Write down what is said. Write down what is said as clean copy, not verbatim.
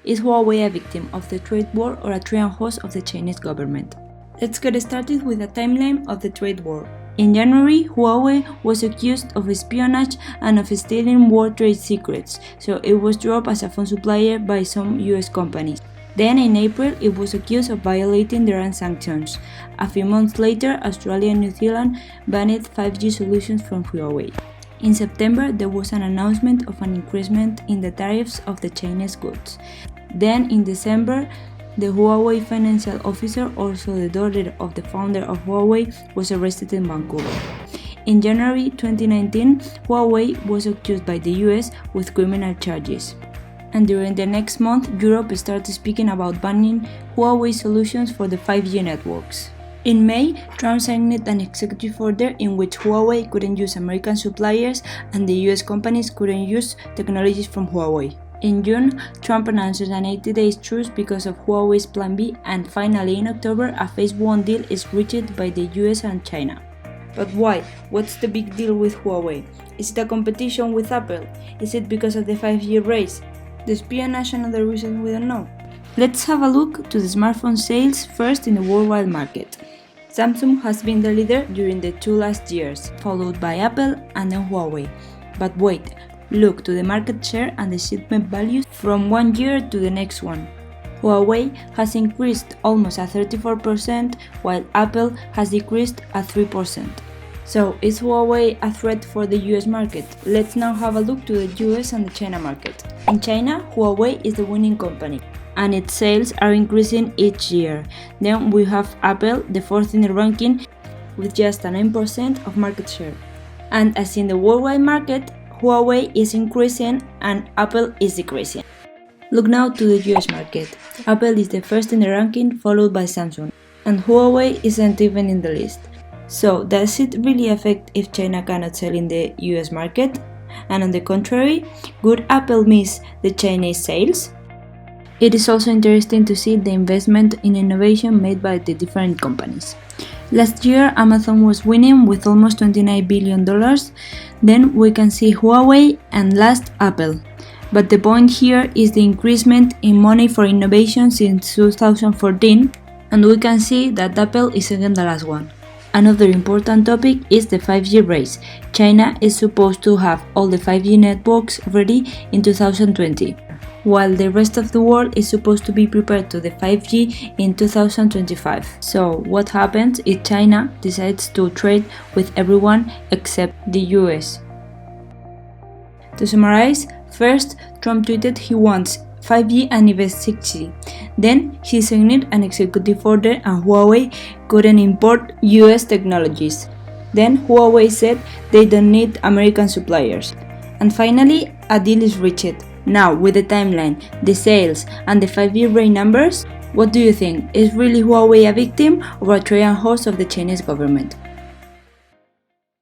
Is Huawei a victim of the trade war or a Trojan horse of the Chinese government? Let's get started with a timeline of the trade war. In January, Huawei was accused of espionage and of stealing world trade secrets, so it was dropped as a phone supplier by some US companies. Then in April, it was accused of violating the Iran sanctions. A few months later, Australia and New Zealand banned 5G solutions from Huawei. In September, there was an announcement of an increase in the tariffs of the Chinese goods. Then in December, the Huawei financial officer, also the daughter of the founder of Huawei, was arrested in Vancouver. In January 2019, Huawei was accused by the US with criminal charges. And during the next month, Europe started speaking about banning Huawei solutions for the 5G networks. In May, Trump signed an executive order in which Huawei couldn't use American suppliers and the US companies couldn't use technologies from Huawei. In June, Trump announced an 80-day truce because of Huawei's Plan B, and finally in October, a phase 1 deal is reached by the US and China. But why? What's the big deal with Huawei? Is it a competition with Apple? Is it because of the 5G race? The espionage and other reasons we don't know? Let's have a look to the smartphone sales first in the worldwide market. Samsung has been the leader during the 2 last years, followed by Apple and then Huawei. But wait, look to the market share and the shipment values from one year to the next one. Huawei has increased almost at 34%, while Apple has decreased at 3%. So, is Huawei a threat for the US market? Let's now have a look to the US and the China market. In China, Huawei is the winning company, and its sales are increasing each year. Then we have Apple, the fourth in the ranking, with just a 9% of market share. And as in the worldwide market, Huawei is increasing and Apple is decreasing. Look now to the US market. Apple is the first in the ranking, followed by Samsung, and Huawei isn't even in the list. So, does it really affect if China cannot sell in the US market? And on the contrary, would Apple miss the Chinese sales? It is also interesting to see the investment in innovation made by the different companies. Last year, Amazon was winning with almost $29 billion. Then we can see Huawei and last Apple. But the point here is the increasement in money for innovation since 2014, and we can see that Apple is again the last one. Another important topic is the 5G race. China is supposed to have all the 5G networks ready in 2020, while the rest of the world is supposed to be prepared to the 5G in 2025. So what happens if China decides to trade with everyone except the US? To summarize, first, Trump tweeted he wants 5G and even 6G. Then he signed an executive order and Huawei couldn't import US technologies. Then Huawei said they don't need American suppliers. And finally, a deal is reached. Now, with the timeline, the sales, and the 5G rate numbers, what do you think? Is really Huawei a victim or a Trojan horse of the Chinese government?